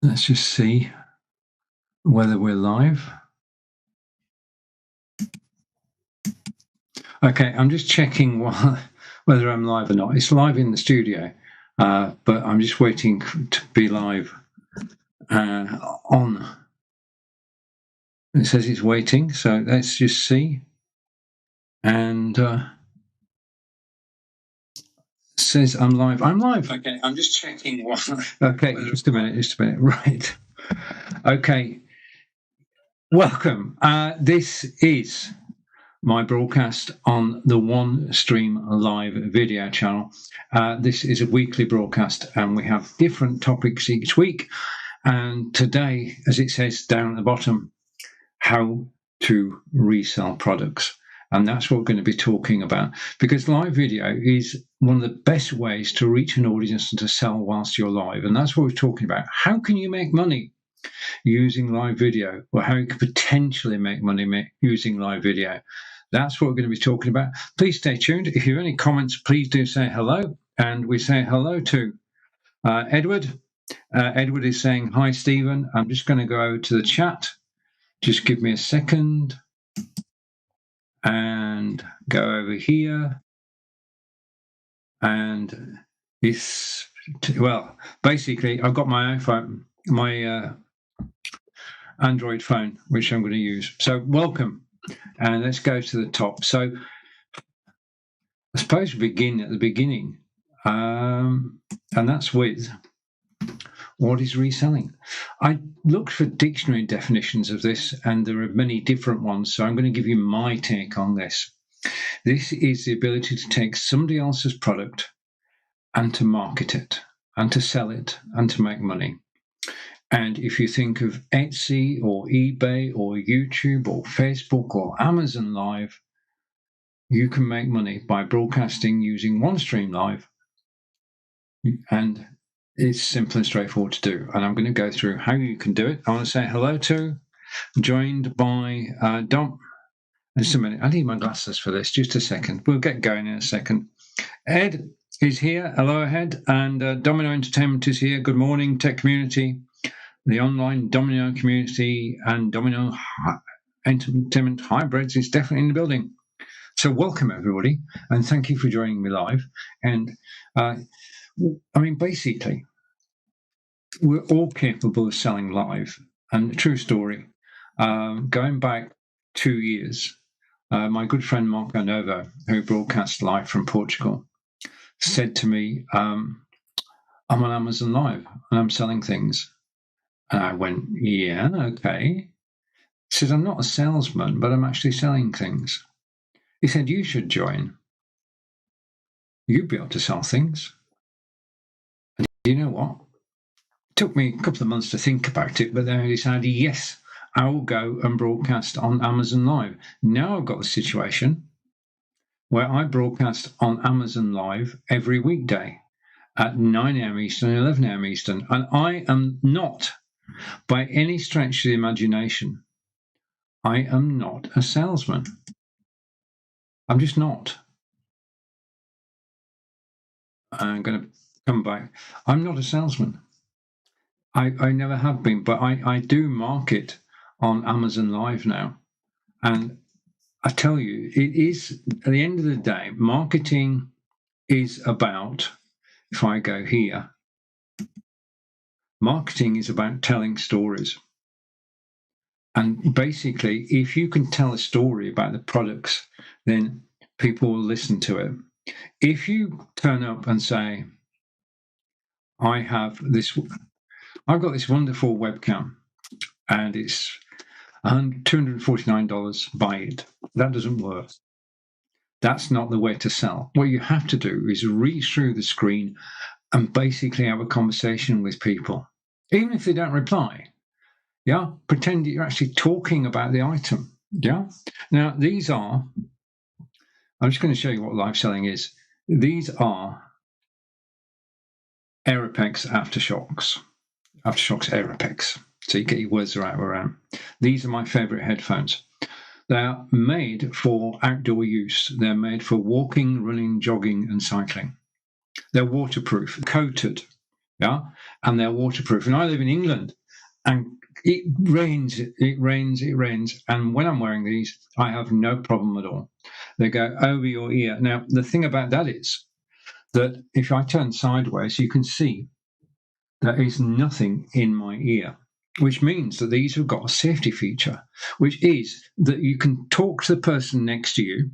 Let's just see whether we're live. Okay, I'm just checking whether I'm live or not. It's live in the studio, but I'm just waiting to be live on. It says it's waiting, so let's just see. And says I'm live. I'm live. Okay, I'm just checking what. Okay, just a minute. Right. Okay. Welcome. This is my broadcast on the OneStream.Live video channel. This is a weekly broadcast and we have different topics each week. And today, as it says down at the bottom, how to resell products. And that's what we're going to be talking about, because live video is one of the best ways to reach an audience and to sell whilst you're live. And that's what we're talking about. How can you make money using live video, or how you can potentially make money using live video? That's what we're going to be talking about. Please stay tuned. If you have any comments, please do say hello. And we say hello to Edward. Edward is saying, hi, Stephen. I'm just going to go over to the chat. Just give me a second and go over here. And it's, well, basically, I've got my iPhone, my Android phone, which I'm going to use. So welcome. And let's go to the top. So I suppose we begin at the beginning. And that's with, what is reselling? I looked for dictionary definitions of this, and there are many different ones. So I'm going to give you my take on this. This is the ability to take somebody else's product and to market it and to sell it and to make money. And if you think of Etsy or eBay or YouTube or Facebook or Amazon Live, you can make money by broadcasting using OneStream.Live. And it's simple and straightforward to do. And I'm going to go through how you can do it. I want to say hello to, joined by Dom. Just a minute. I need my glasses for this. Just a second. We'll get going in a second. Ed is here. Hello, Ed. And Domino Entertainment is here. Good morning, tech community. The online Domino community and Domino Entertainment Hybrids is definitely in the building. So welcome, everybody. And thank you for joining me live. And I mean, basically, we're all capable of selling live. And true story, going back 2 years, my good friend Marco Novo, who broadcasts live from Portugal, said to me, I'm on Amazon Live and I'm selling things. And I went, yeah, okay. He said, I'm not a salesman, but I'm actually selling things. He said, you should join. You'd be able to sell things. And you know what? It took me a couple of months to think about it, but then I decided, yes, I will go and broadcast on Amazon Live. Now I've got the situation where I broadcast on Amazon Live every weekday at 9 a.m. Eastern, 11 a.m. Eastern. And I am not, by any stretch of the imagination, I am not a salesman. I'm just not. I'm going to come back. I'm not a salesman. I never have been, but I do market on Amazon Live now. And I tell you, it is, at the end of the day, marketing is about, if I go here, marketing is about telling stories. And basically, if you can tell a story about the products, then people will listen to it. If you turn up and say, I've got this wonderful webcam and it's $249, buy it. That doesn't work. That's not the way to sell. What you have to do is reach through the screen and basically have a conversation with people, even if they don't reply. Yeah, pretend that you're actually talking about the item. Yeah. Now, these are, I'm just going to show you what live selling is. These are Aeropex Aftershocks Aeropex. So you get your words right around. These are my favorite headphones. They are made for outdoor use. They're made for walking, running, jogging, and cycling. They're waterproof, coated Yeah, and they're waterproof. And I live in England, and it rains, and when I'm wearing these, I have no problem at all. They go over your ear. Now, the thing about that is that if I turn sideways, you can see there is nothing in my ear, which means that these have got a safety feature, which is that you can talk to the person next to you,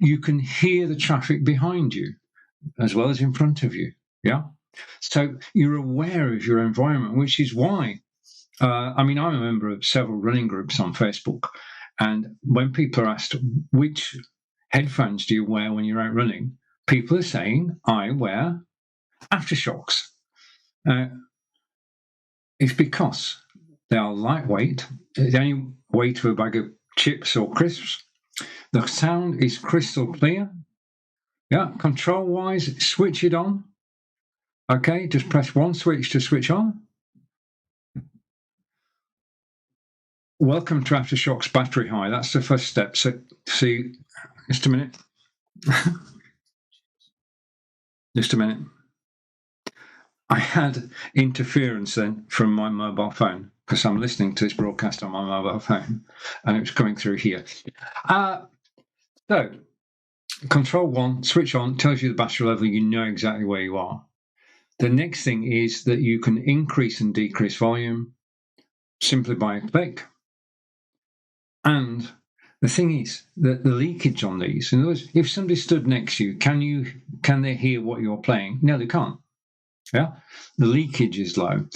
you can hear the traffic behind you as well as in front of you. Yeah. So you're aware of your environment, which is why, I'm a member of several running groups on Facebook. And when people are asked, which headphones do you wear when you're out running? People are saying, I wear aftershocks. It's because they are lightweight. They only weight of a bag of chips or crisps. The sound is crystal clear. Yeah, control-wise, switch it on. Okay, just press one switch to switch on. Welcome to Aftershocks battery high. That's the first step. So, see, just a minute. Just a minute. I had interference then from my mobile phone because I'm listening to this broadcast on my mobile phone and it was coming through here. So, control one, switch on, tells you the battery level, you know exactly where you are. The next thing is that you can increase and decrease volume simply by a click. And the thing is that the leakage on these, in other words, if somebody stood next to you, can they hear what you're playing? No, they can't. Yeah, the leakage is low.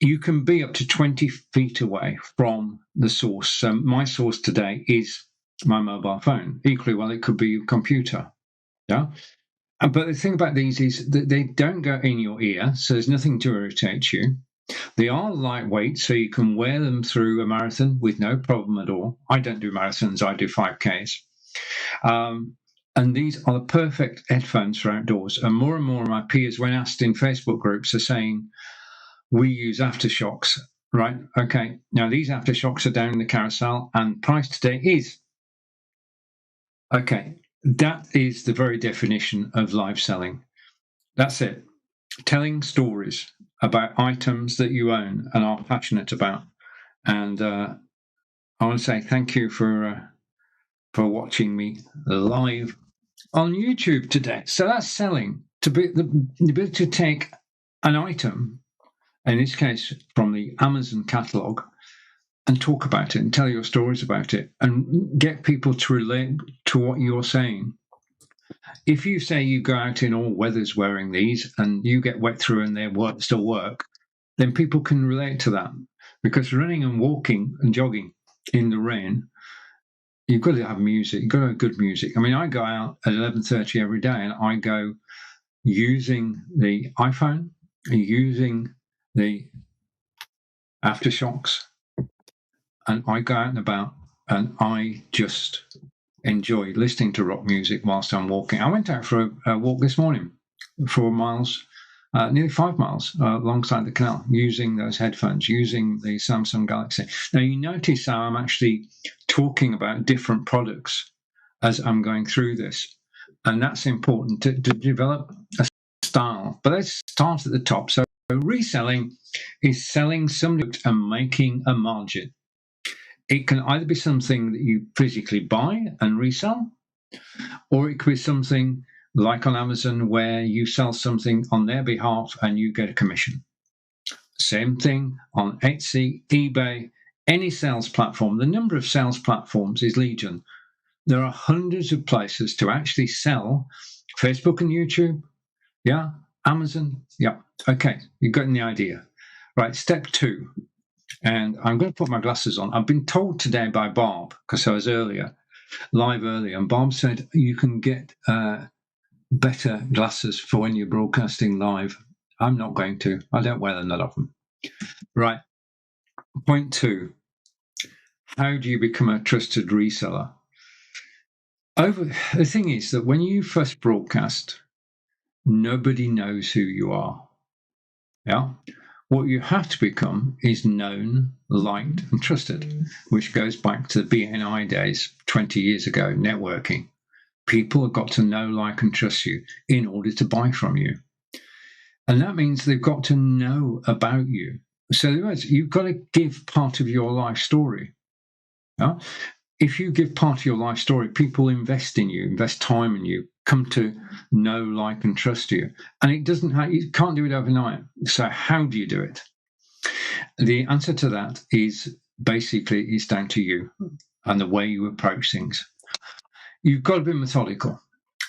You can be up to 20 feet away from the source. So my source today is my mobile phone. Equally well, it could be your computer. Yeah. But the thing about these is that they don't go in your ear, so there's nothing to irritate you. They are lightweight, so you can wear them through a marathon with no problem at all. I don't do marathons, I do 5Ks. And these are the perfect headphones for outdoors. And more of my peers, when asked in Facebook groups, are saying, we use aftershocks, right? Okay, now these aftershocks are down in the carousel, and price today is. Okay, that is the very definition of live selling. That's it. Telling stories about items that you own and are passionate about. And I want to say thank you for watching me live on YouTube today. So that's selling. To be the ability to take an item, in this case from the Amazon catalog, and talk about it and tell your stories about it and get people to relate to what you're saying. If you say you go out in all weathers wearing these and you get wet through and they still work, then people can relate to that. Because running and walking and jogging in the rain, you've got to have music. You've got to have good music. I go out at 11:30 every day and I go using the iPhone, using the aftershocks, and I go out and about and I just enjoy listening to rock music whilst I'm walking. I went out for a walk this morning, 4 miles, nearly 5 miles alongside the canal, using those headphones, using the Samsung Galaxy. Now, you notice how I'm actually talking about different products as I'm going through this. And that's important to develop a style. But let's start at the top. So reselling is selling something and making a margin. It can either be something that you physically buy and resell, or it could be something like on Amazon where you sell something on their behalf and you get a commission. Same thing on Etsy, eBay, any sales platform. The number of sales platforms is legion. There are hundreds of places to actually sell. Facebook and YouTube, yeah. Amazon, yeah. Okay, you've gotten the idea. Right, step 2. And I'm going to put my glasses on. I've been told today by Bob, because I was live earlier, and Bob said you can get better glasses for when you're broadcasting live. I'm not going to. I don't wear them that often. Right. Point 2. How do you become a trusted reseller? The thing is that when you first broadcast, nobody knows who you are. Yeah. What you have to become is known, liked, and trusted, which goes back to the BNI days 20 years ago, networking. People have got to know, like, and trust you in order to buy from you. And that means they've got to know about you. So in other words, you've got to give part of your life story. Yeah? If you give part of your life story, people invest in you, invest time in you, come to know, like, and trust you. And you can't do it overnight. So how do you do it? The answer to that is basically it's down to you and the way you approach things. You've got to be methodical.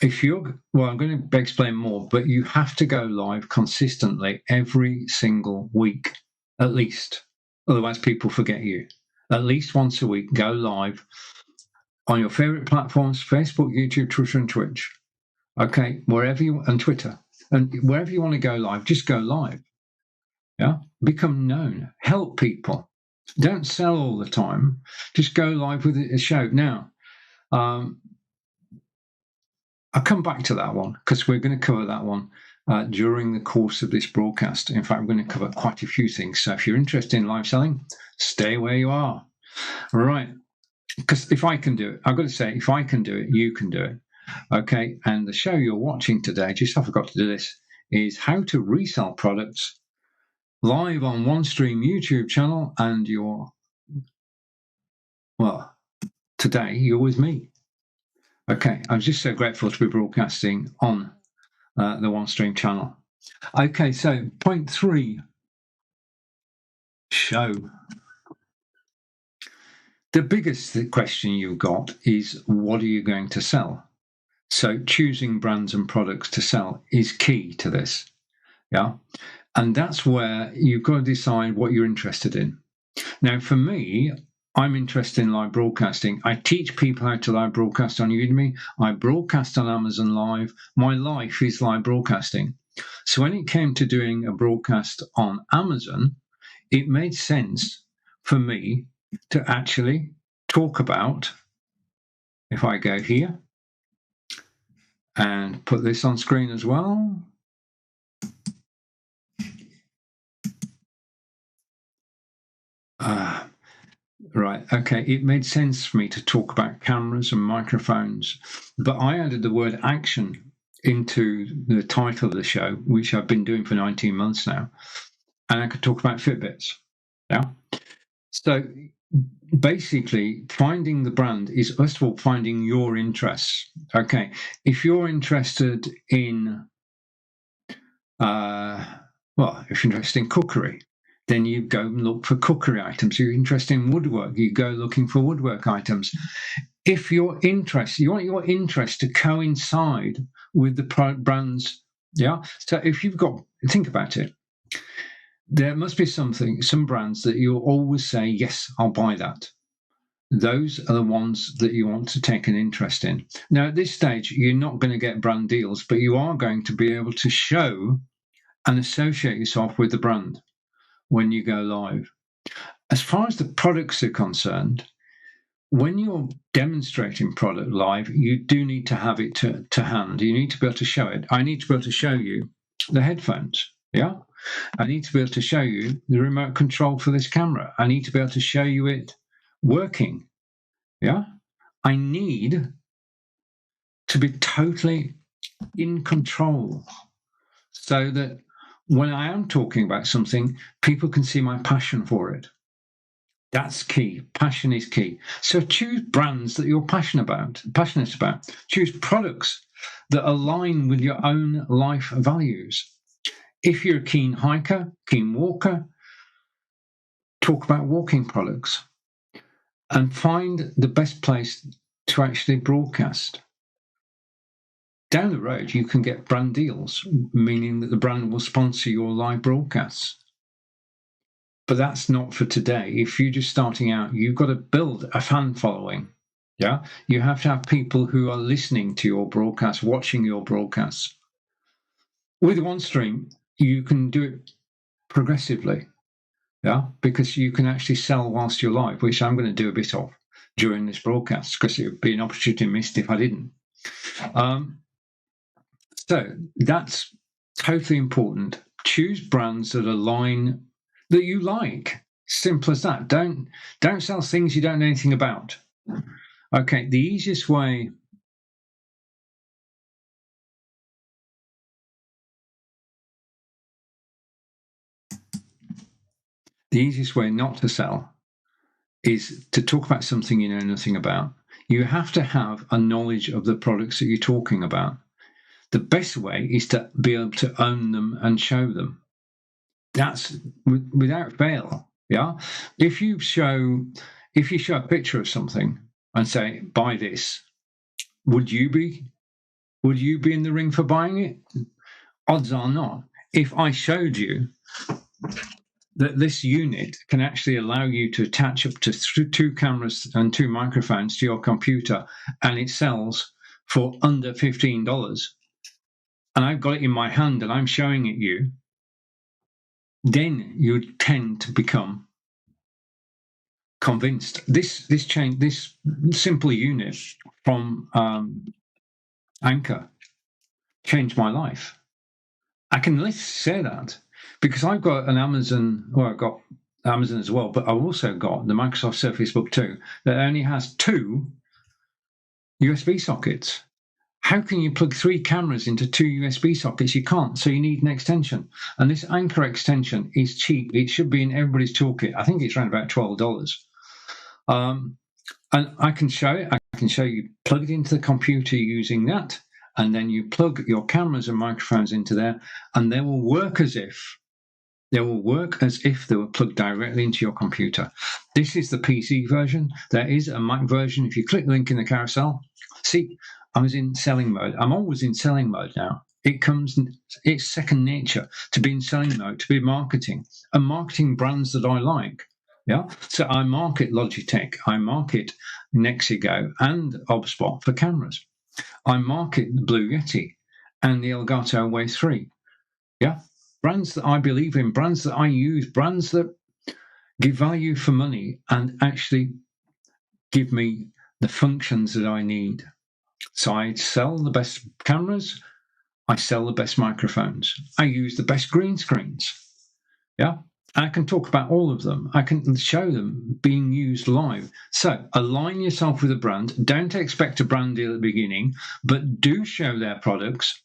I'm going to explain more, but you have to go live consistently every single week, at least. Otherwise, people forget you. At least once a week, go live on your favorite platforms: Facebook, YouTube, Twitter, and Twitch. Okay, and Twitter, and wherever you want to go live, just go live. Yeah, become known, help people. Don't sell all the time. Just go live with a show. Now, I'll come back to that one because we're going to cover that one during the course of this broadcast. In fact, I'm going to cover quite a few things. So if you're interested in live selling, stay where you are. All right. Because if I can do it, I've got to say, if I can do it, you can do it. Okay. And the show you're watching today, just I forgot to do this, is how to resell products live on OneStream YouTube channel. And today you're with me. Okay. I'm just so grateful to be broadcasting on the OneStream channel. Okay, so point 3, show. The biggest question you've got is, what are you going to sell? So choosing brands and products to sell is key to this. Yeah. And that's where you've got to decide what you're interested in. Now, for me, I'm interested in live broadcasting. I teach people how to live broadcast on Udemy. I broadcast on Amazon Live. My life is live broadcasting. So when it came to doing a broadcast on Amazon, it made sense for me to actually talk about, if I go here and put this on screen as well. Right, okay, it made sense for me to talk about cameras and microphones, but I added the word action into the title of the show, which I've been doing for 19 months now, and I could talk about Fitbits. Yeah. So basically, finding the brand is, first of all, finding your interests. Okay, if you're interested in, if you're interested in cookery, then you go and look for cookery items. If you're interested in woodwork, you go looking for woodwork items. If you want your interest to coincide with the brands, yeah. So if think about it. There must be some brands that you'll always say, yes, I'll buy that. Those are the ones that you want to take an interest in. Now, at this stage, you're not going to get brand deals, but you are going to be able to show and associate yourself with the brand when you go live. As far as the products are concerned, when you're demonstrating product live, you do need to have it to hand. You need to be able to show it. I need to be able to show you the headphones. Yeah. I need to be able to show you the remote control for this camera. I need to be able to show you it working. Yeah. I need to be totally in control so that when I am talking about something, people can see my passion for it. That's key. Passion is key. So choose brands that you're passionate about. Choose products that align with your own life values. If you're a keen hiker, keen walker, talk about walking products and find the best place to actually broadcast. Down the road, you can get brand deals, meaning that the brand will sponsor your live broadcasts. But that's not for today. If you're just starting out, you've got to build a fan following. Yeah, you have to have people who are listening to your broadcast, watching your broadcasts. With OneStream, you can do it progressively. Yeah, because you can actually sell whilst you're live, which I'm going to do a bit of during this broadcast because it would be an opportunity missed if I didn't. So that's totally important. Choose brands that align, that you like. Simple as that. Don't sell things you don't know anything about. Okay, the easiest way the easiest way not to sell is to talk about something you know nothing about. You have to have a knowledge of the products that you're talking about. The best way is to be able to own them and show them. That's without fail. Yeah. If you show a picture of something and say, buy this, would you be in the ring for buying it? Odds are not. If I showed you that this unit can actually allow you to attach up to 2 cameras and 2 microphones to your computer, and it sells for under $15, and I've got it in my hand and I'm showing it you, then you tend to become convinced. This simple unit from Anchor changed my life. I can literally say that because I've got an Amazon, well, I've got Amazon as well, but I've also got the Microsoft Surface Book 2 that only has 2 USB sockets. How can you plug 3 cameras into 2 USB sockets? You can't, so you need an extension. And this Anchor extension is cheap. It should be in everybody's toolkit. I think it's around about $12. And I can show it. I can show you plug it into the computer using that, and then you plug your cameras and microphones into there, and they will work as if they were plugged directly into your computer. This is the PC version. There is a Mac version. If you click the link in the carousel, see, I was in selling mode. I'm always in selling mode now. It's second nature to be in selling mode, to be marketing, and marketing brands that I like. Yeah. So I market Logitech, I market Nexigo and Obspot for cameras. I market the Blue Yeti and the Elgato Wave 3. Yeah. Brands that I believe in, brands that I use, brands that give value for money and actually give me the functions that I need. So I sell the best cameras, I sell the best microphones, I use the best green screens. Yeah. I can talk about all of them. I can show them being used live. So align yourself with a brand. Don't expect a brand deal at the beginning, but do show their products.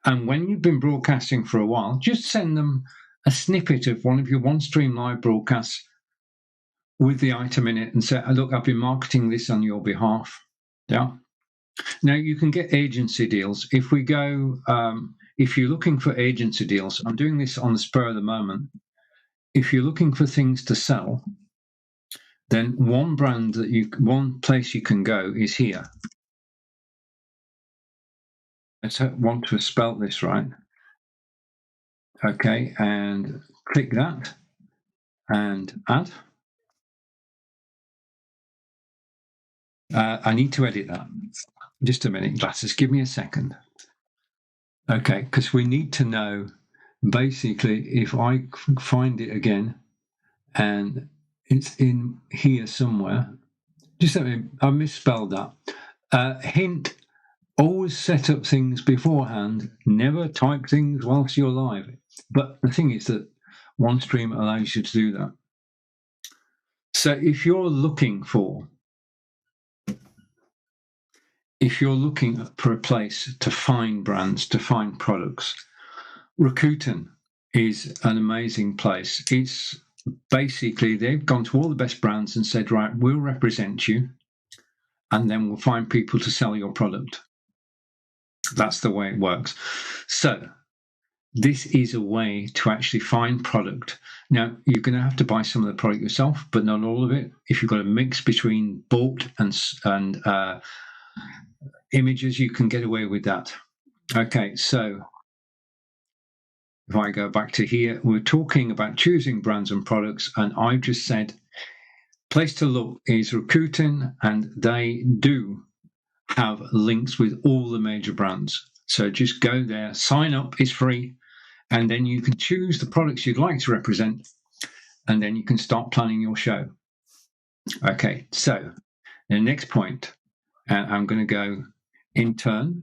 And when you've been broadcasting for a while, just send them a snippet of one of your OneStream.Live broadcasts with the item in it and say, look, I've been marketing this on your behalf. Yeah. Now you can get agency deals. If we go, if you're looking for agency deals, I'm doing this on the spur of the moment. If you're looking for things to sell, then one place you can go is here. Let's want to have spelt this right. Okay, and click that and add. I need to edit that. Just a minute, glasses, give me a second. Okay, because we need to know, basically, if I find it again, and it's in here somewhere. Just let me, I misspelled that. Hint, always set up things beforehand. Never type things whilst you're live. But the thing is that OneStream allows you to do that. So if you're looking for a place to find brands, to find products, Rakuten is an amazing place. It's basically, they've gone to all the best brands and said, right, we'll represent you, and then we'll find people to sell your product. That's the way it works. So this is a way to actually find product. Now, you're going to have to buy some of the product yourself, but not all of it. If you've got a mix between bought and images, you can get away with that. Okay, so if I go back to here, we're talking about choosing brands and products, and I've just said place to look is Rakuten, and they do have links with all the major brands. So just go there, sign up, it's free, and then you can choose the products you'd like to represent, and then you can start planning your show. Okay, so the next point, and I'm going to go in turn.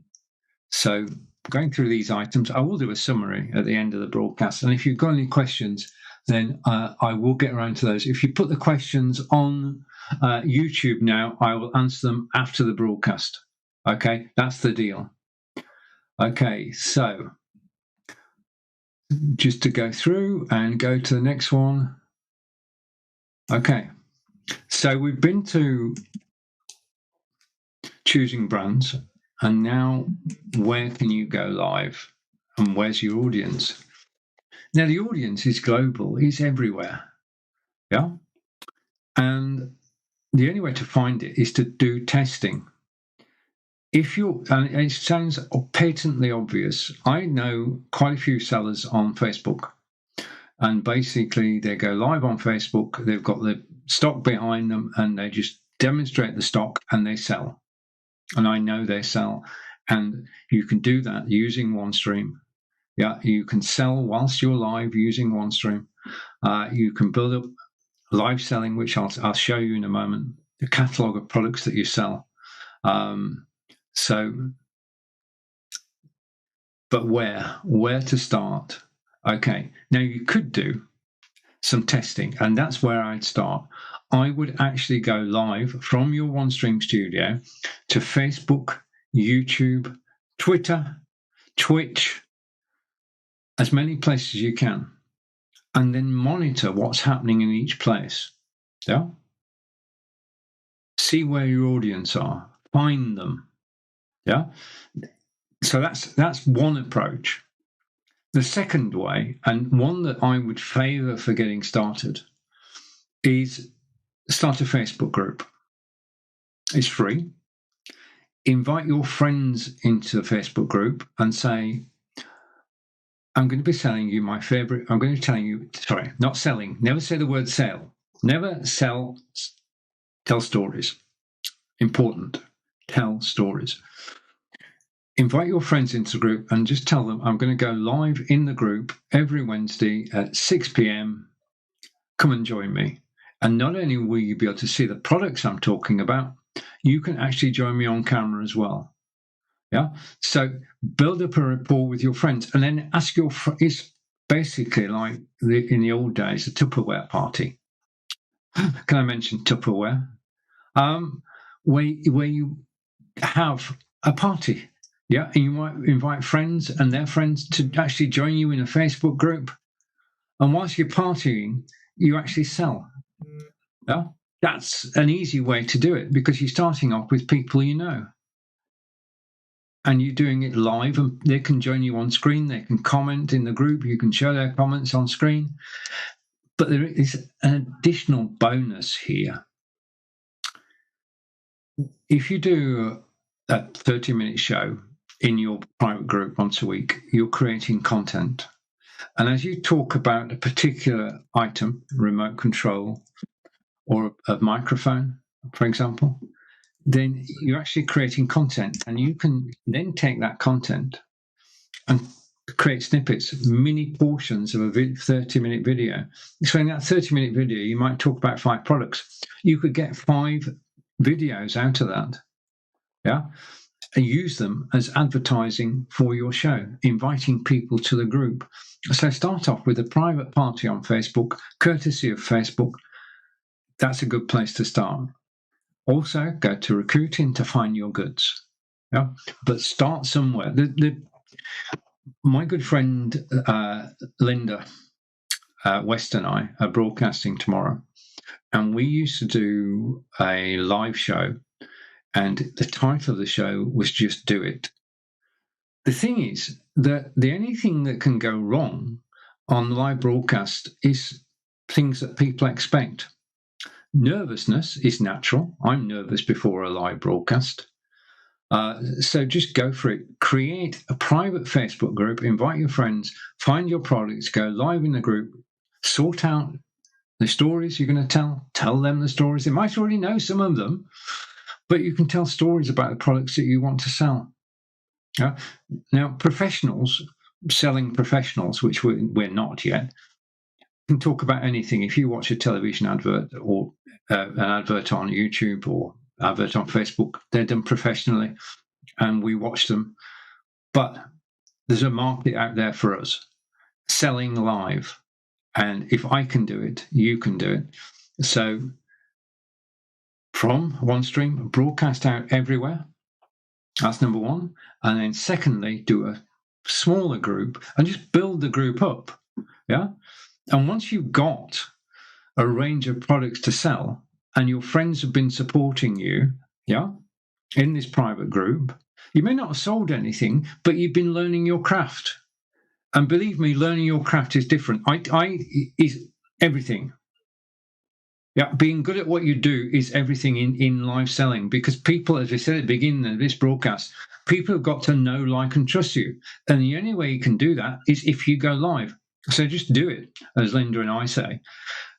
So going through these items, I will do a summary at the end of the broadcast. And if you've got any questions, then I will get around to those. If you put the questions on YouTube now, I will answer them after the broadcast. Okay, that's the deal. Okay, so just to go through and go to the next one. Okay, so we've been to choosing brands, and now where can you go live, and where's your audience? Now the audience is global, it's everywhere, yeah, and the only way to find it is to do testing. If you're, and it sounds patently obvious, I know quite a few sellers on Facebook, and basically they go live on Facebook, they've got the stock behind them, and they just demonstrate the stock and they sell. And I know they sell, and you can do that using OneStream. Yeah, you can sell whilst you're live using OneStream. You can build up live selling, which I'll show you in a moment, the catalog of products that you sell. But where to start? Okay, now you could do some testing, and that's where I'd start. I would actually go live from your OneStream studio to Facebook, YouTube, Twitter, Twitch, as many places as you can, and then monitor what's happening in each place. Yeah. See where your audience are, find them. Yeah. So that's one approach. The second way, and one that I would favor for getting started, is start a Facebook group. It's free. Invite your friends into the Facebook group and say, I'm going to be selling you my favorite. I'm going to be telling you, sorry, not selling. Never say the word sell. Never sell. Tell stories. Important. Tell stories. Invite your friends into the group and just tell them I'm going to go live in the group every Wednesday at 6 p.m. Come and join me. And not only will you be able to see the products I'm talking about, you can actually join me on camera as well. Yeah. So build up a rapport with your friends, and then ask your. It's basically like in the old days, a Tupperware party. Can I mention Tupperware? Where you have a party, yeah, and you might invite friends and their friends to actually join you in a Facebook group. And whilst you're partying, you actually sell. Yeah, that's an easy way to do it because you're starting off with people you know. And you're doing it live, and they can join you on screen. They can comment in the group. You can show their comments on screen. But there is an additional bonus here. If you do a 30-minute show in your private group once a week, you're creating content. And as you talk about a particular item, remote control, or a microphone, for example, then you're actually creating content, and you can then take that content and create snippets, mini portions of a 30-minute video. So in that 30-minute video, you might talk about 5 products. You could get 5 videos out of that, yeah, and use them as advertising for your show, inviting people to the group. So start off with a private party on Facebook, courtesy of Facebook. That's a good place to start. Also, go to recruiting to find your goods. Yeah, but start somewhere. My good friend Linda West and I are broadcasting tomorrow, and we used to do a live show, and the title of the show was Just Do It. The thing is that the only thing that can go wrong on live broadcast is things that people expect. Nervousness is natural. I'm nervous before a live broadcast. So just go for it. Create a private Facebook group, invite your friends, find your products, go live in the group, sort out the stories you're going to tell them the stories. They might already know some of them, but you can tell stories about the products that you want to sell. Now, professionals, selling professionals, which we're not yet, can talk about anything. If you watch a television advert or an advert on YouTube or advert on Facebook, they're done professionally and we watch them. But there's a market out there for us selling live. And if I can do it, you can do it. So from OneStream, broadcast out everywhere. That's number one. And then secondly, do a smaller group and just build the group up. Yeah. And once you've got a range of products to sell, and your friends have been supporting you, in this private group, you may not have sold anything, but you've been learning your craft. And believe me, learning your craft is different. Is everything. Yeah, being good at what you do is everything in live selling, because people, as I said at the beginning of this broadcast, people have got to know, like, and trust you. And the only way you can do that is if you go live. So just do it, as Linda and I say.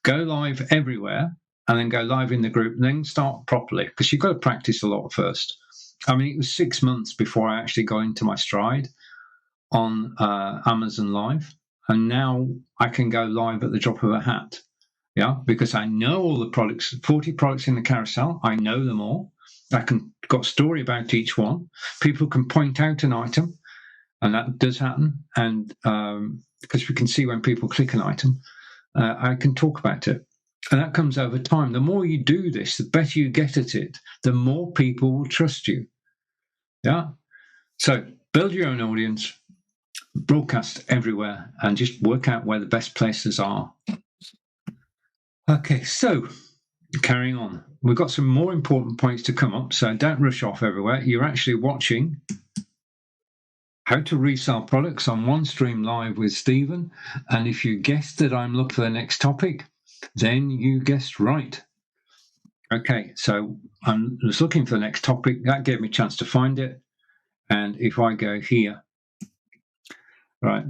Go live everywhere, and then go live in the group, and then start properly, because you've got to practice a lot first. I mean, it was 6 months before I actually got into my stride on Amazon Live, and now I can go live at the drop of a hat. Yeah, because I know all the products, 40 products in the carousel. I know them all. I got a story about each one. People can point out an item, and that does happen. And because we can see when people click an item, I can talk about it. And that comes over time. The more you do this, the better you get at it, the more people will trust you. Yeah. So build your own audience, broadcast everywhere, and just work out where the best places are. Okay, so carrying on. We've got some more important points to come up, so don't rush off everywhere. You're actually watching How to Resell Products on OneStream.Live with Stephen. And if you guessed that I'm looking for the next topic, then you guessed right. Okay, so I was looking for the next topic. That gave me a chance to find it. And if I go here, right,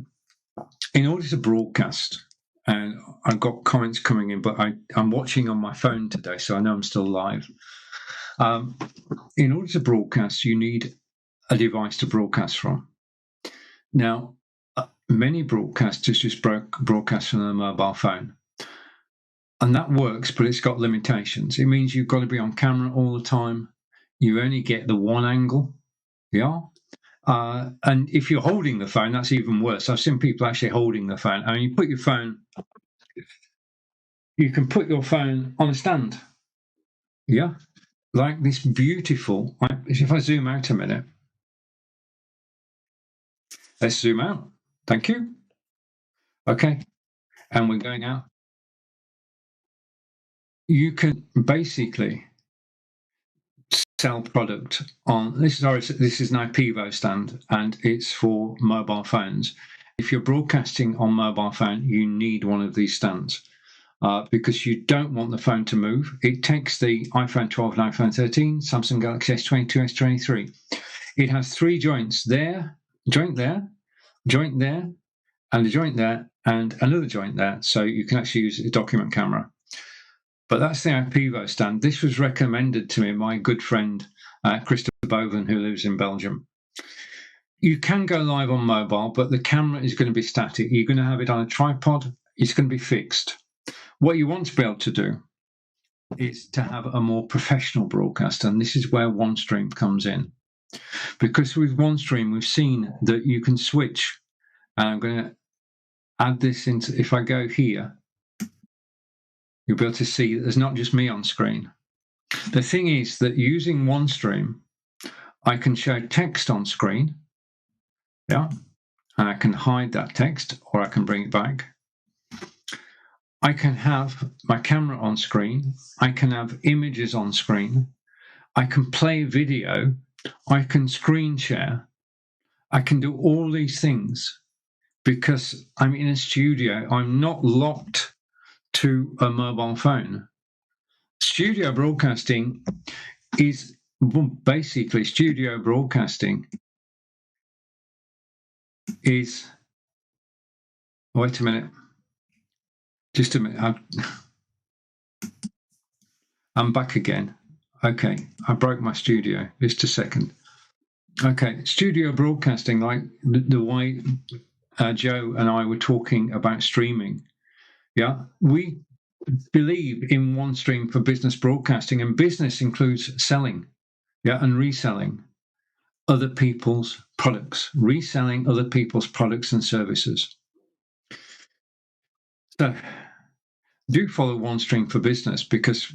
in order to broadcast, and I've got comments coming in, but I'm watching on my phone today, so I know I'm still live. In order to broadcast, you need a device to broadcast from. Now, many broadcasters just broadcast from a mobile phone. And that works, but it's got limitations. It means you've got to be on camera all the time. You only get the one angle. Yeah. And if you're holding the phone, that's even worse. I've seen people actually holding the phone. I mean, you put your phone, you can put your phone on a stand. Yeah. Like this beautiful, if I zoom out a minute, let's zoom out. Thank you. Okay. And we're going out. You can basically sell product on this is an IPEVO stand, and it's for mobile phones. If you're broadcasting on mobile phone, you need one of these stands because you don't want the phone to move. It takes the iPhone 12 and iPhone 13, Samsung Galaxy S22, S23. It has 3 joints there, joint there, joint there, and a joint there, and another joint there. So you can actually use a document camera. But that's the IPEVO stand. This was recommended to me by my good friend, Christopher Boven, who lives in Belgium. You can go live on mobile, but the camera is going to be static. You're going to have it on a tripod. It's going to be fixed. What you want to be able to do is to have a more professional broadcast, and this is where OneStream comes in. Because with OneStream, we've seen that you can switch, and I'm going to add this into, if I go here, you'll be able to see that there's not just me on screen. The thing is that using OneStream, I can show text on screen, yeah, and I can hide that text, or I can bring it back. I can have my camera on screen. I can have images on screen. I can play video. I can screen share. I can do all these things because I'm in a studio. I'm not locked to a mobile phone. Studio broadcasting is basically wait a minute, just a minute, I'm back again. Okay, I broke my studio, just a second. Okay, studio broadcasting, like the way Joe and I were talking about streaming, yeah, we believe in OneStream for business broadcasting, and business includes selling, yeah, and reselling other people's products, reselling other people's products and services. So do follow OneStream for business, because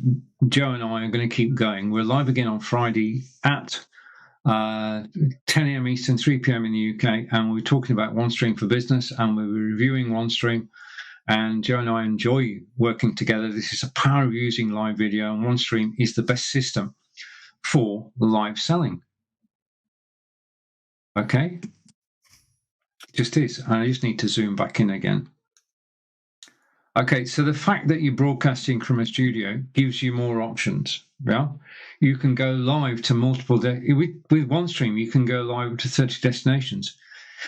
Joe and I are going to keep going. We're live again on Friday at 10 a.m. Eastern, 3 p.m. in the UK, and we're talking about OneStream for business, and we're reviewing OneStream. And Joe and I enjoy working together. This is the power of using live video, and OneStream is the best system for live selling. Okay, just is. And I just need to zoom back in again. Okay, so the fact that you're broadcasting from a studio gives you more options. Yeah, you can go live to multiple with OneStream. You can go live to 30 destinations.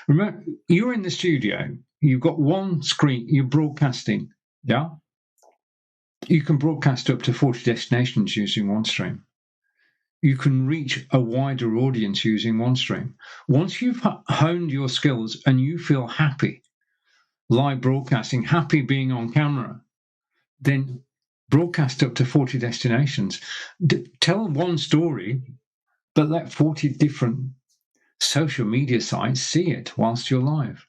Remember, you're in the studio. You've got one screen. You're broadcasting. Yeah, you can broadcast up to 40 destinations using OneStream. You can reach a wider audience using OneStream. Once you've honed your skills and you feel happy live broadcasting, happy being on camera, then broadcast up to 40 destinations. Tell one story, but let 40 different social media sites see it whilst you're live.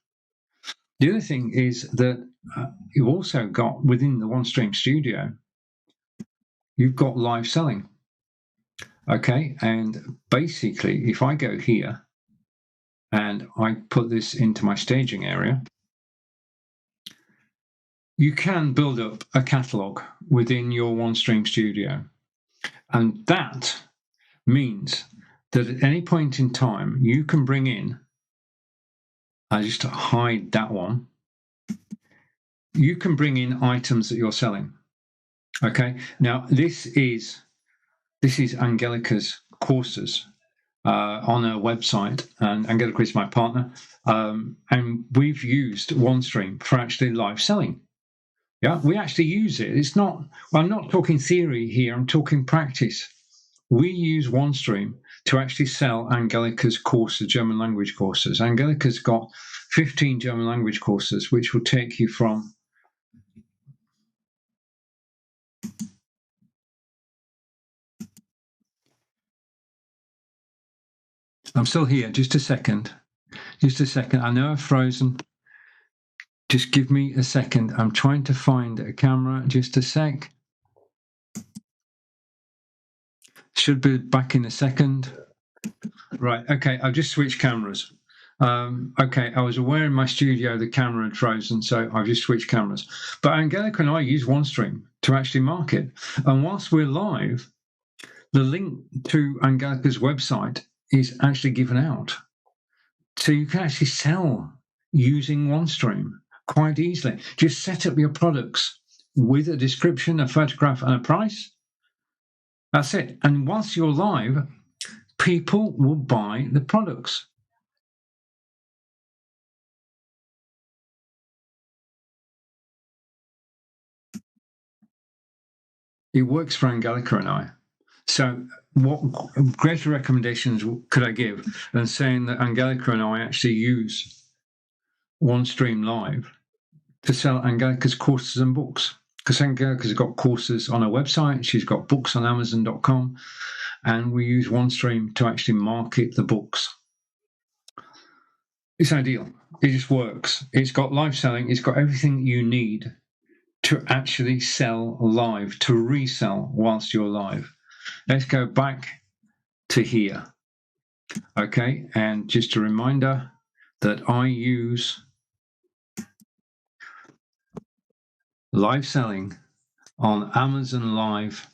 The other thing is that you've also got, within the OneStream studio, you've got live selling. Okay, and basically, if I go here and I put this into my staging area, you can build up a catalog within your OneStream studio. And that means that at any point in time, you can bring in, I just hide that one, you can bring in items that you're selling. Okay, now this is Angelica's courses on her website, and Angelica is my partner, and we've used OneStream for actually live selling. Yeah, we actually use it. It's not, well, I'm not talking theory here, I'm talking practice. We use OneStream to actually sell Angelica's courses, German language courses. Angelica's got 15 German language courses, which will take you from I'm still here, just a second. I know I've frozen. Just give me a second. I'm trying to find a camera. Just a sec. Should be back in a second. Right, okay, I've just switched cameras. Okay, I was aware in my studio the camera had frozen, so I've just switched cameras. But Angelica and I use OneStream to actually market. And whilst we're live, the link to Angelica's website is actually given out. So you can actually sell using OneStream quite easily. Just set up your products with a description, a photograph, and a price. That's it. And once you're live, people will buy the products. It works for Angelica and I. So what greater recommendations could I give than saying that Angelica and I actually use OneStream.Live to sell Angelica's courses and books? Because Angelica's got courses on her website, she's got books on Amazon.com, and we use OneStream to actually market the books. It's ideal. It just works. It's got live selling. It's got everything you need to actually sell live, to resell whilst you're live. Let's go back to here. Okay, and just a reminder that I use live selling on Amazon Live,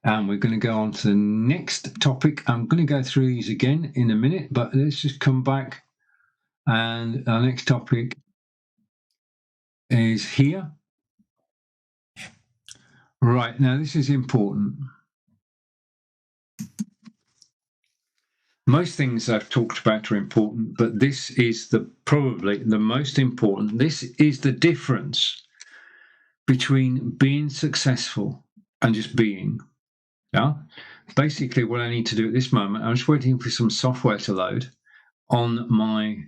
and we're going to go on to the next topic. I'm going to go through these again in a minute, but let's just come back, and our next topic is here. Right, now this is important. Most things I've talked about are important, but this is probably the most important. This is the difference between being successful and just being. Yeah. Basically, what I need to do at this moment, I'm just waiting for some software to load on my.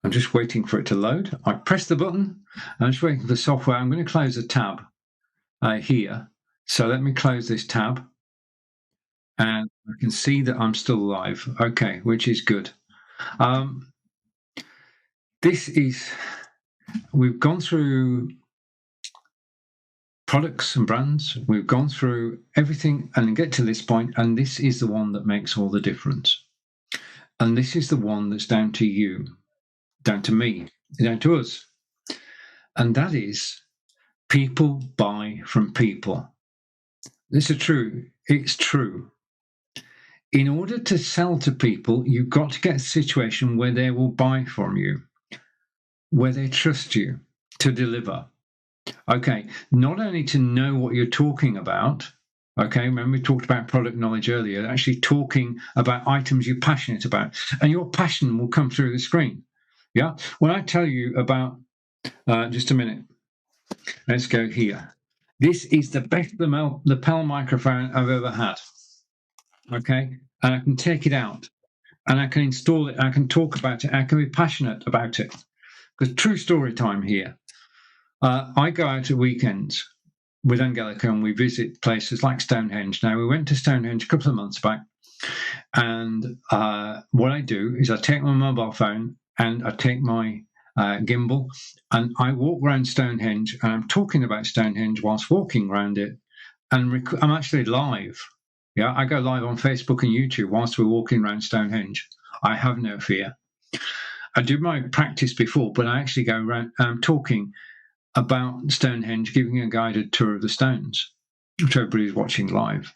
I'm just waiting for it to load. I press the button. I'm just waiting for the software. I'm going to close a tab here. So let me close this tab. And I can see that I'm still live. Okay, which is good. We've gone through products and brands. We've gone through everything and get to this point, and this is the one that makes all the difference. And this is the one that's down to you, down to me, down to us. and that is people buy from people. This is true. It's true. In order to sell to people, you've got to get a situation where they will buy from you, where they trust you to deliver. Okay, not only to know what you're talking about. Okay, remember we talked about product knowledge earlier, actually talking about items you're passionate about, and your passion will come through the screen. Yeah, when I tell you about, just a minute, let's go here. This is the best lapel microphone I've ever had. Okay, and I can take it out and I can install it, I can talk about it, I can be passionate about it. Because true story time here. I go out at weekends with Angelica and we visit places like Stonehenge. Now, we went to Stonehenge a couple of months back, and what I do is I take my mobile phone and I take my gimbal and I walk around Stonehenge, and I'm talking about Stonehenge whilst walking around it, and I'm actually live. Yeah, I go live on Facebook and YouTube whilst we're walking around Stonehenge. I have no fear. I do my practice before, but I actually go around talking about Stonehenge, giving a guided tour of the stones to everybody who's watching live.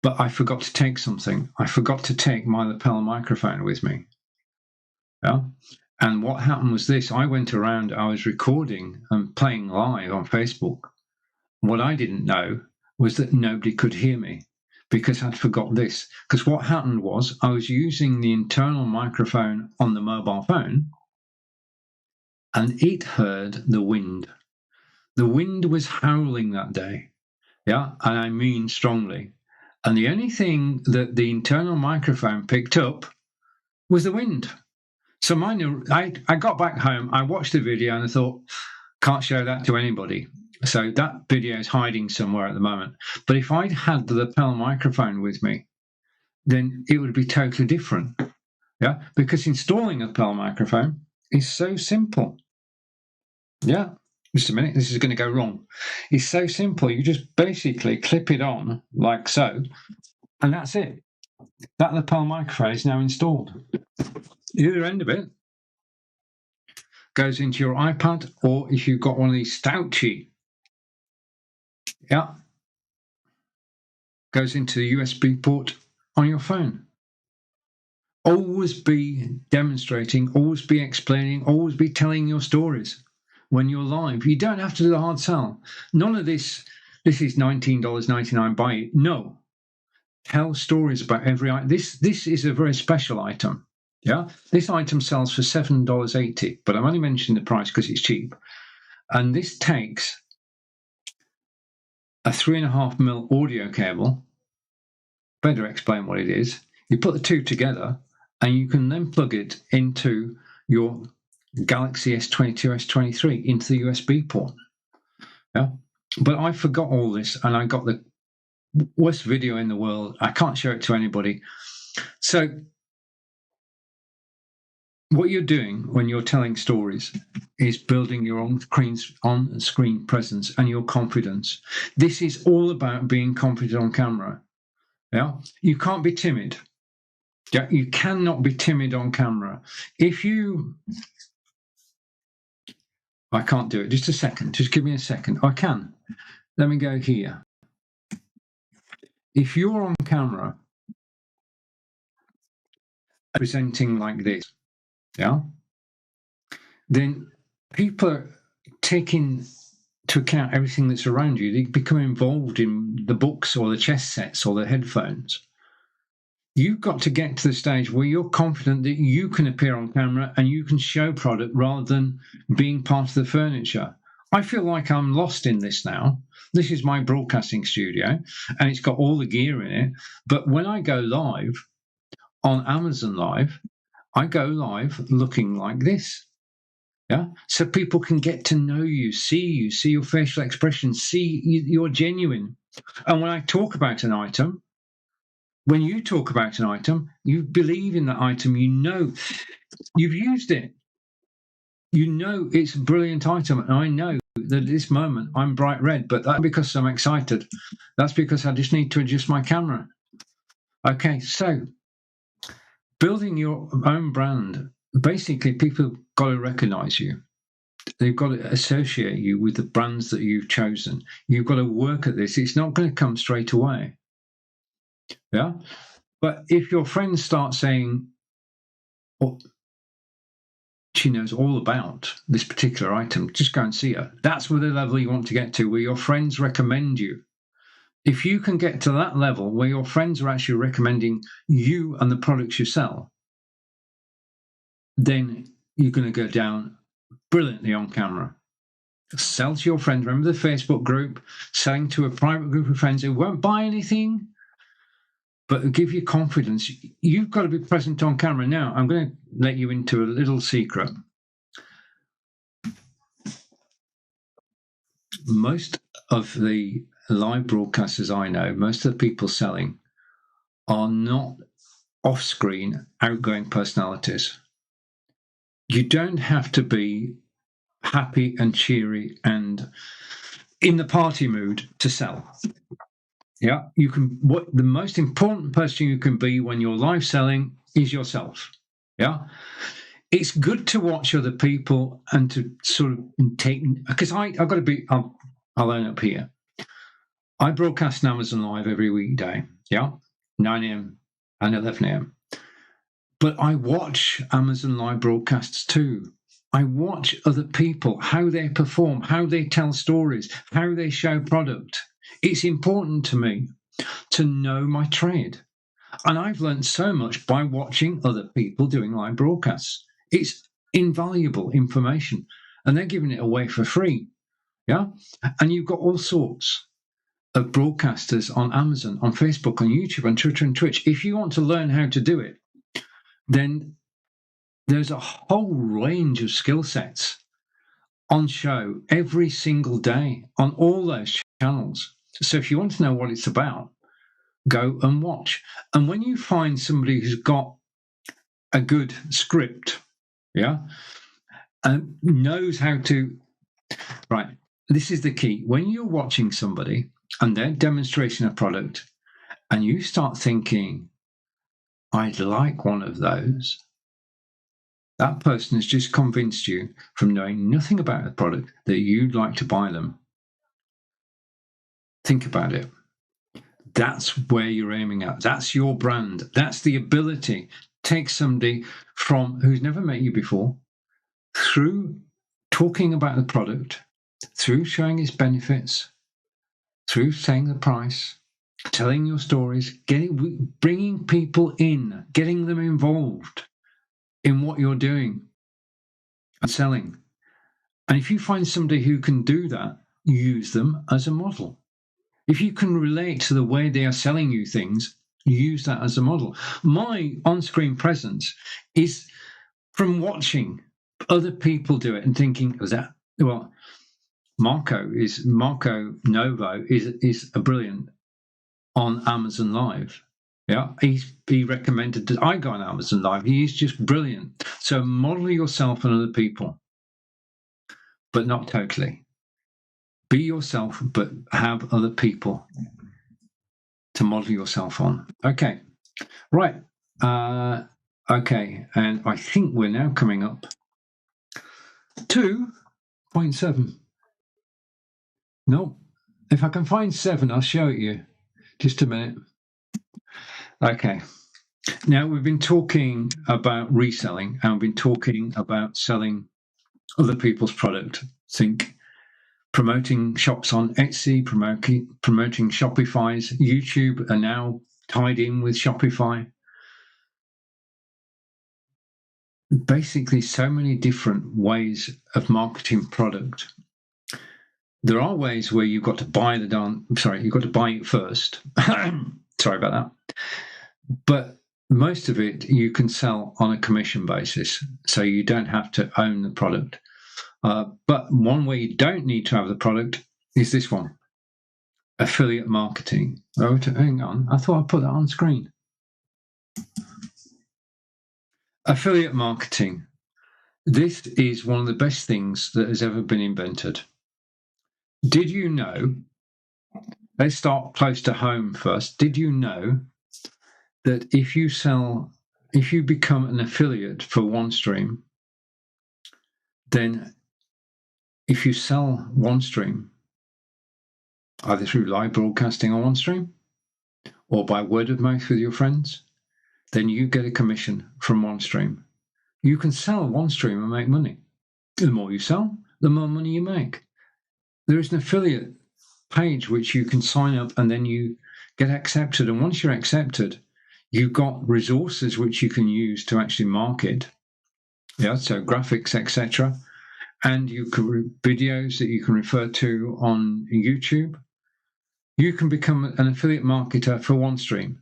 But I forgot to take something. I forgot to take my lapel microphone with me. Yeah. And what happened was this. I went around, I was recording and playing live on Facebook. What I didn't know was that nobody could hear me because I'd forgot this. Because what happened was I was using the internal microphone on the mobile phone, and it heard the wind. The wind was howling that day. Yeah, and I mean strongly. And the only thing that the internal microphone picked up was the wind. So I got back home, I watched the video, and I thought, can't show that to anybody. So that video is hiding somewhere at the moment. But if I'd had the lapel microphone with me, then it would be totally different. Yeah, because installing a lapel microphone is so simple. Yeah, just a minute, this is going to go wrong. It's so simple. You just basically clip it on like so, and that's it. That lapel microphone is now installed. The other end of it goes into your iPad, or if you've got one of these Stouchy, yeah, goes into the USB port on your phone. Always be demonstrating, always be explaining, always be telling your stories when you're live. You don't have to do the hard sell. None of this is $19.99, buy it. No. Tell stories about every item. This is a very special item. Yeah, this item sells for $7.80, but I'm only mentioning the price because it's cheap. And this takes a 3.5mm audio cable. Better explain what it is. You put the two together, and you can then plug it into your Galaxy S22, S23 into the USB port. Yeah, but I forgot all this, and I got the worst video in the world. I can't show it to anybody. So what you're doing when you're telling stories is building your own on-screen presence and your confidence. This is all about being confident on camera. Yeah, you can't be timid. Yeah, you cannot be timid on camera. I can't do it. Just a second. Just give me a second. I can. Let me go here. If you're on camera presenting like this, yeah, then people are taking to account everything that's around you. They become involved in the books or the chess sets or the headphones. You've got to get to the stage where you're confident that you can appear on camera and you can show product rather than being part of the furniture. I feel like I'm lost in this now. This is my broadcasting studio and it's got all the gear in it. But when I go live on Amazon Live, I go live looking like this. Yeah, so people can get to know you, see your facial expressions, see you're genuine. And when I talk about an item, when you talk about an item, you believe in that item, you know you've used it. You know it's a brilliant item. And I know that at this moment I'm bright red, but that's because I'm excited. That's because I just need to adjust my camera. Okay, so building your own brand, basically people got to recognize you. They've got to associate you with the brands that you've chosen. You've got to work at this. It's not going to come straight away. Yeah. But if your friends start saying, well, she knows all about this particular item, just go and see her. That's where the level you want to get to, where your friends recommend you. If you can get to that level where your friends are actually recommending you and the products you sell, then you're going to go down brilliantly on camera. Sell to your friends. Remember the Facebook group, selling to a private group of friends who won't buy anything, but give you confidence. You've got to be present on camera. Now, I'm going to let you into a little secret. Most of the live broadcasters I know, most of the people selling are not off-screen, outgoing personalities. You don't have to be happy and cheery and in the party mood to sell. Yeah, you can. What the most important person you can be when you're live selling is yourself. Yeah, it's good to watch other people and to sort of take, because I've got to be. I'll own up here. I broadcast on Amazon Live every weekday. Yeah, 9 a.m. and 11 a.m. But I watch Amazon Live broadcasts too. I watch other people, how they perform, how they tell stories, how they show product. It's important to me to know my trade. And I've learned so much by watching other people doing live broadcasts. It's invaluable information, and they're giving it away for free. Yeah. And you've got all sorts of broadcasters on Amazon, on Facebook, on YouTube, on Twitter and Twitch. If you want to learn how to do it, then there's a whole range of skill sets on show every single day on all those channels. So if you want to know what it's about, go and watch. And when you find somebody who's got a good script, yeah, and knows how to, right, this is the key. When you're watching somebody and they're demonstrating a product and you start thinking, I'd like one of those, that person has just convinced you from knowing nothing about the product that you'd like to buy them. Think about it. That's where you're aiming at. That's your brand. That's the ability. Take somebody from who's never met you before, through talking about the product, through showing its benefits, through saying the price, telling your stories, bringing people in, getting them involved in what you're doing and selling. And if you find somebody who can do that, use them as a model. If you can relate to the way they are selling you things, use that as a model. My on-screen presence is from watching other people do it and thinking, well, Marco Novo is a brilliant on Amazon Live. Yeah, he recommended that I go on Amazon Live. He's just brilliant. So model yourself on other people, but not totally. Be yourself, but have other people to model yourself on. Okay, right. Okay, and I think we're now coming up to 0.7. No, if I can find 7, I'll show it you. Just a minute. Okay. Now, we've been talking about reselling, and we've been talking about selling other people's product. Think promoting shops on Etsy, promoting Shopify's. YouTube are now tied in with Shopify. Basically, so many different ways of marketing product. There are ways where you've got to buy you've got to buy it first. Sorry about that. But most of it you can sell on a commission basis, so you don't have to own the product. But one way you don't need to have the product is this one, affiliate marketing. Oh, hang on, I thought I put that on screen. Affiliate marketing. This is one of the best things that has ever been invented. Did you know, let's start close to home first. Did you know that if you become an affiliate for OneStream, then if you sell OneStream, either through live broadcasting on OneStream or by word of mouth with your friends, then you get a commission from OneStream. You can sell OneStream and make money. The more you sell, the more money you make. There is an affiliate page which you can sign up and then you get accepted. And once you're accepted, you've got resources which you can use to actually market. Yeah, so graphics, etc. And you can videos that you can refer to on YouTube. You can become an affiliate marketer for OneStream.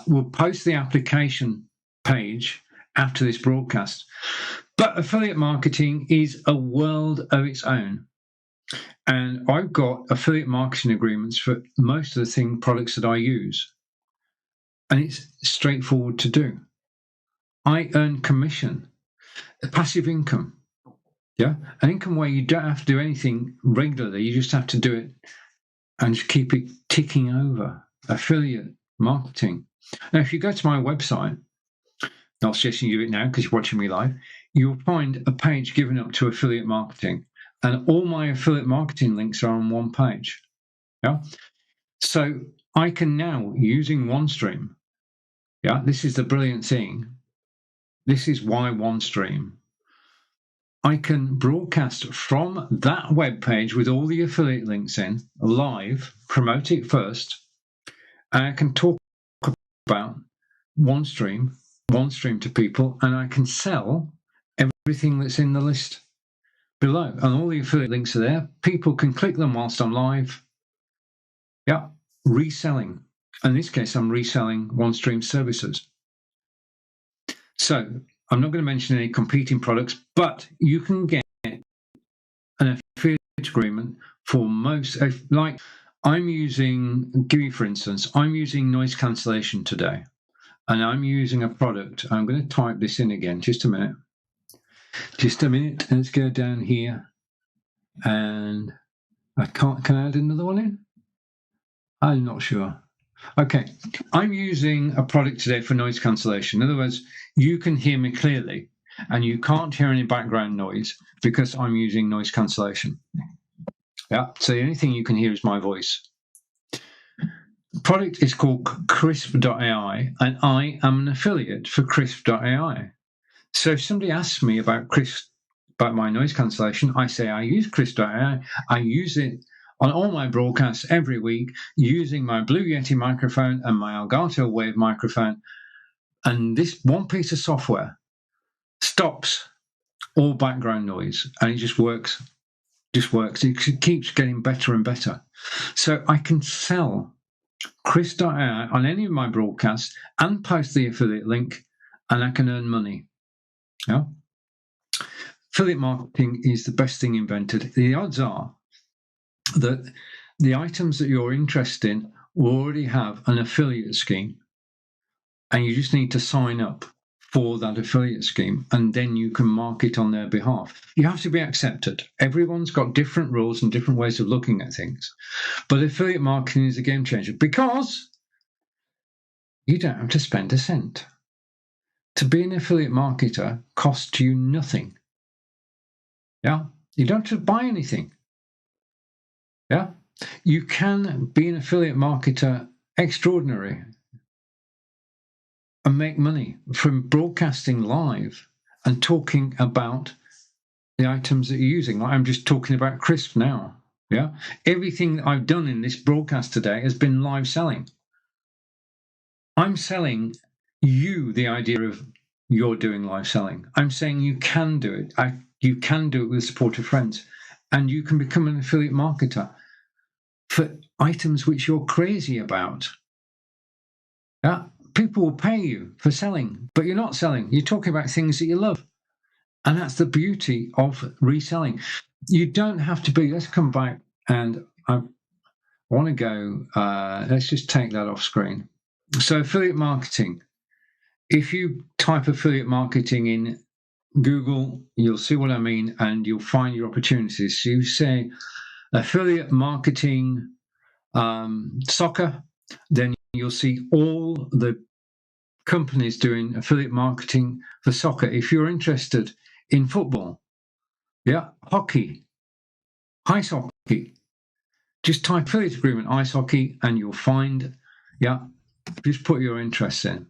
We'll post the application page after this broadcast. But affiliate marketing is a world of its own. And I've got affiliate marketing agreements for most of the products that I use. And it's straightforward to do. I earn commission, a passive income. Yeah, an income where you don't have to do anything regularly. You just have to do it and just keep it ticking over. Affiliate marketing. Now, if you go to my website, not suggesting you do it now because you're watching me live, you'll find a page given up to affiliate marketing. And all my affiliate marketing links are on one page. Yeah. So I can now, using OneStream, yeah, this is the brilliant thing. This is why OneStream. I can broadcast from that web page with all the affiliate links in, live, promote it first, and I can talk about OneStream to people, and I can sell everything that's in the list below. And all the affiliate links are there. People can click them whilst I'm live. Yeah, reselling. In this case, I'm reselling OneStream services. So I'm not going to mention any competing products, but you can get an affiliate agreement for most, like I'm using, give you for instance, I'm using noise cancellation today, and I'm using a product. I'm going to type this in again, just a minute. Let's go down here, and can I add another one in? I'm not sure. Okay, I'm using a product today for noise cancellation. In other words, you can hear me clearly and you can't hear any background noise because I'm using noise cancellation. Yeah, so the only thing you can hear is my voice. The product is called Crisp.ai, and I am an affiliate for Crisp.ai. So if somebody asks me about my noise cancellation, I say I use Crisp.ai. I use it on all my broadcasts every week using my Blue Yeti microphone and my Elgato Wave microphone. And this one piece of software stops all background noise, and it just works. It keeps getting better and better. So I can sell Chris.ai on any of my broadcasts and post the affiliate link, and I can earn money. Yeah. Affiliate marketing is the best thing invented. The odds are that the items that you're interested in will already have an affiliate scheme, and you just need to sign up for that affiliate scheme, and then you can market on their behalf. You have to be accepted. Everyone's got different rules and different ways of looking at things, but affiliate marketing is a game changer because you don't have to spend a cent. To be an affiliate marketer costs you nothing. Yeah, you don't have to buy anything. Yeah, you can be an affiliate marketer extraordinary and make money from broadcasting live and talking about the items that you're using. Like I'm just talking about Crisp now. Yeah, everything that I've done in this broadcast today has been live selling. I'm selling you the idea of you're doing live selling. I'm saying you can do it. You can do it with the support of friends, and you can become an affiliate marketer for items which you're crazy about. Yeah, people will pay you for selling, but you're not selling. You're talking about things that you love. And that's the beauty of reselling. You don't have to be, let's come back, and I want to go, let's just take that off screen. So affiliate marketing. If you type affiliate marketing in Google, you'll see what I mean, and you'll find your opportunities. So you say affiliate marketing soccer, then you'll see all the companies doing affiliate marketing for soccer. If you're interested in football, yeah, hockey, ice hockey. Just type affiliate agreement ice hockey and you'll find, yeah, just put your interests in.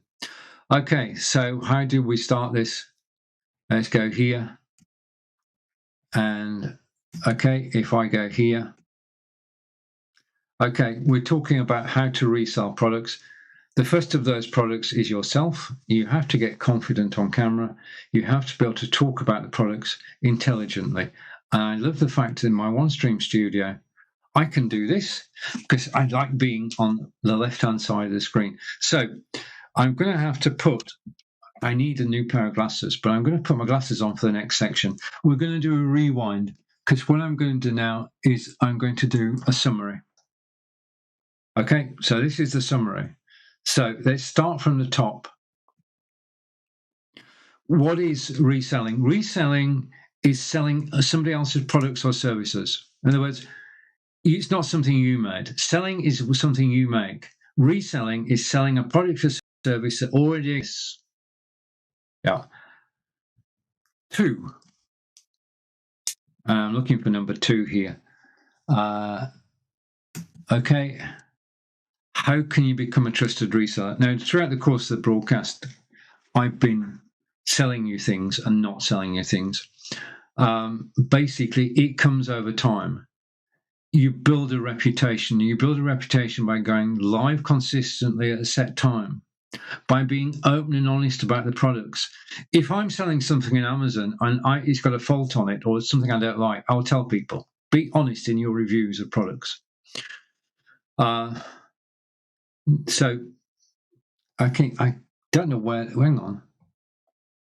Okay, so how do we start this? Let's go here. And okay, if I go here, okay, we're talking about how to resell products. The first of those products is yourself. You have to get confident on camera. You have to be able to talk about the products intelligently. And I love the fact that in my OneStream studio, I can do this because I like being on the left-hand side of the screen. So I'm going to have to I need a new pair of glasses, but I'm going to put my glasses on for the next section. We're going to do a rewind because what I'm going to do now is I'm going to do a summary. Okay, so this is the summary. So let's start from the top. What is reselling? Reselling is selling somebody else's products or services. In other words, it's not something you made. Selling is something you make. Reselling is selling a product or service that already exists. Yeah. 2. I'm looking for number 2 here. Okay. How can you become a trusted reseller? Now, throughout the course of the broadcast, I've been selling you things and not selling you things. Basically, it comes over time. You build a reputation. You build a reputation by going live consistently at a set time, by being open and honest about the products. If I'm selling something in Amazon and it's got a fault on it or something I don't like, I'll tell people, be honest in your reviews of products. So I don't know where, hang on.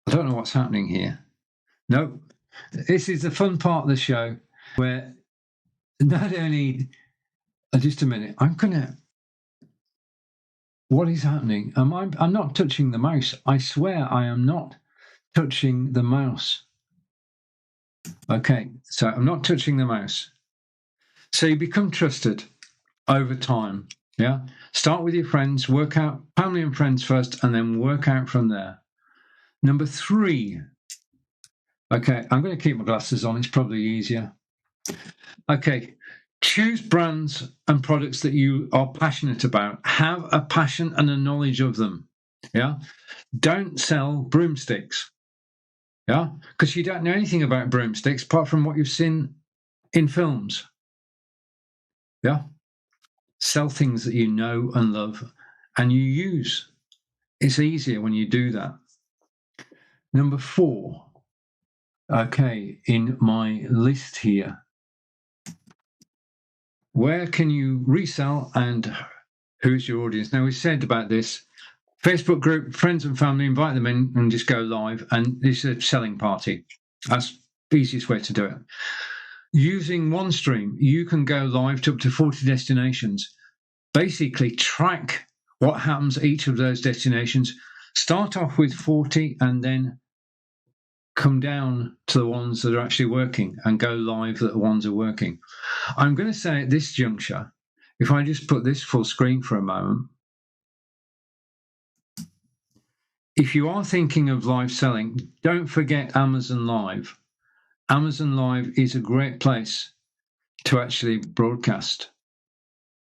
I don't know what's happening here. No, this is the fun part of the show where not only, just a minute, what is happening? I'm not touching the mouse. I swear I am not touching the mouse. Okay, so I'm not touching the mouse. So you become trusted over time. Yeah. Start with your friends, work out family and friends first, and then work out from there. Number 3. Okay, I'm going to keep my glasses on. It's probably easier. Okay. Choose brands and products that you are passionate about. Have a passion and a knowledge of them. Yeah. Don't sell broomsticks. Yeah. Because you don't know anything about broomsticks apart from what you've seen in films. Yeah. Sell things that you know and love and you use. It's easier when you do that. Number 4. Okay, in my list here, where can you resell and who's your audience? Now, we said about this Facebook group, friends and family, invite them in and just go live. And it's a selling party. That's the easiest way to do it. Using OneStream, you can go live to up to 40 destinations. Basically, track what happens at each of those destinations. Start off with 40 and then come down to the ones that are actually working and go live that the ones are working. I'm going to say at this juncture, if I just put this full screen for a moment, if you are thinking of live selling, don't forget Amazon Live. Amazon Live is a great place to actually broadcast.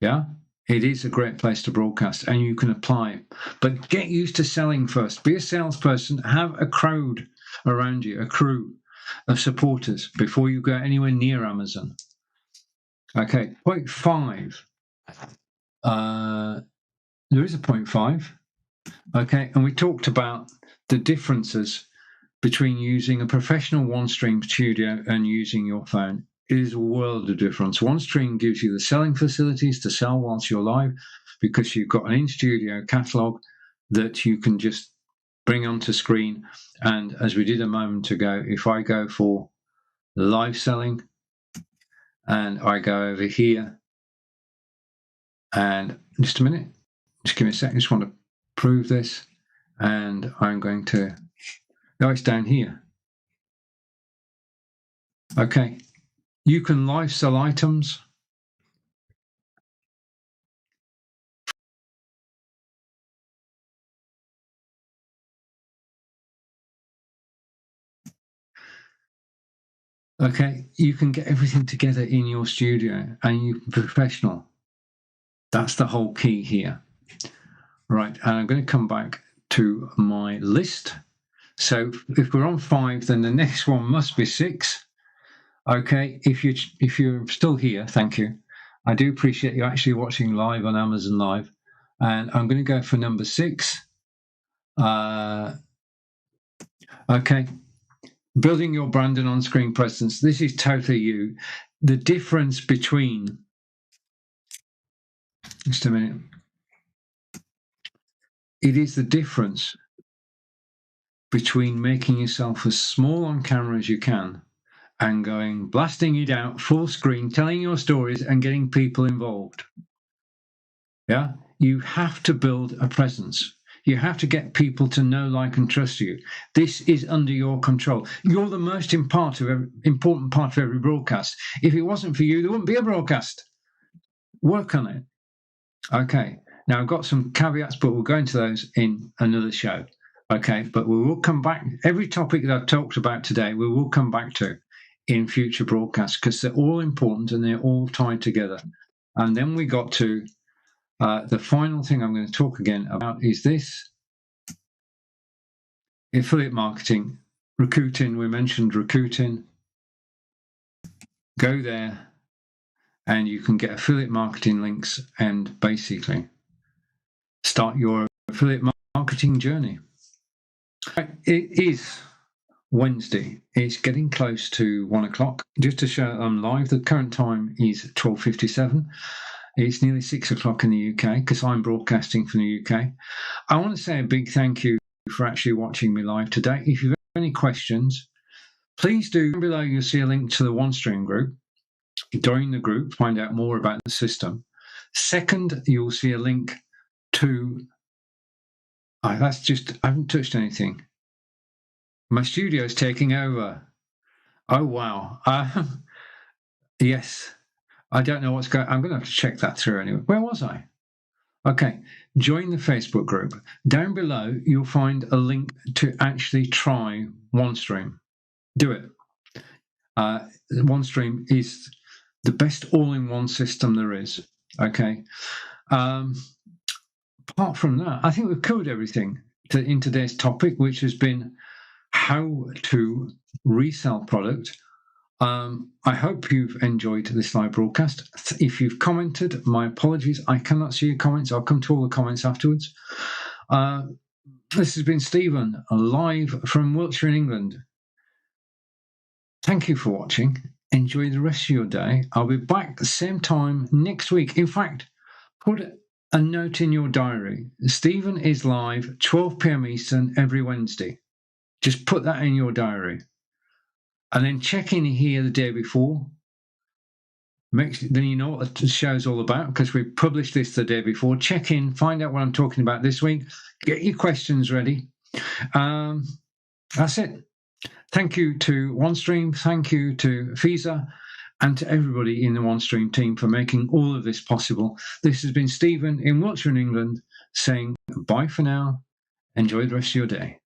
Yeah, it is a great place to broadcast and you can apply. But get used to selling first. Be a salesperson. Have a crowd around you, a crew of supporters before you go anywhere near Amazon. Okay, point 5. There is a point 5. Okay, and we talked about the differences between using a professional OneStream studio and using your phone. It is a world of difference. OneStream gives you the selling facilities to sell whilst you're live because you've got an in-studio catalog that you can just bring onto screen. And as we did a moment ago, if I go for live selling and I go over here, and just a minute, just give me a second, I just want to prove this. And I'm going to, no, it's down here. Okay, you can live sell items. Okay, you can get everything together in your studio and you're professional. That's the whole key here. Right, and I'm going to come back to my list. So if we're on 5, then the next one must be 6. Okay, if you're still here, thank you. I do appreciate you actually watching live on Amazon Live. And I'm going to go for number 6. Okay, building your brand and on-screen presence. This is totally you. The difference between, just a minute. It is the difference between making yourself as small on camera as you can and going blasting it out full screen, telling your stories and getting people involved. Yeah, you have to build a presence. You have to get people to know, like, and trust you. This is under your control. You're the most important part of every broadcast. If it wasn't for you, there wouldn't be a broadcast. Work on it. Okay. Now, I've got some caveats, but we'll go into those in another show. Okay. But we will come back. Every topic that I've talked about today, we will come back to in future broadcasts because they're all important and they're all tied together. And then we got to the final thing I'm going to talk again about is this. Affiliate marketing. Rakuten, we mentioned Rakuten. Go there and you can get affiliate marketing links and basically start your affiliate marketing journey. It is Wednesday. It's getting close to 1 o'clock. Just to show I'm live, the current time is 12:57. It's nearly 6 o'clock in the UK because I'm broadcasting from the UK. I want to say a big thank you for actually watching me live today. If you've got any questions, please do. Below you'll see a link to the OneStream group. Join the group, find out more about the system. Second, you'll see a link to, I haven't touched anything. My studio's taking over. Oh, wow. Yes. I don't know what's going on. I'm going to have to check that through anyway. Where was I? Okay. Join the Facebook group. Down below, you'll find a link to actually try OneStream. Do it. OneStream is the best all-in-one system there is. Okay. Apart from that, I think we've covered everything in today's topic, which has been how to resell product. I hope you've enjoyed this live broadcast. If you've commented, my apologies. I cannot see your comments. I'll come to all the comments afterwards. This has been Stephen, live from Wiltshire in England. Thank you for watching. Enjoy the rest of your day. I'll be back the same time next week. In fact, put a note in your diary. Stephen is live 12 p.m. Eastern every Wednesday. Just put that in your diary. And then check in here the day before. Then you know what the show's all about because we published this the day before. Check in, find out what I'm talking about this week. Get your questions ready. That's it. Thank you to OneStream. Thank you to FISA and to everybody in the OneStream team for making all of this possible. This has been Stephen in Wiltshire in England saying bye for now. Enjoy the rest of your day.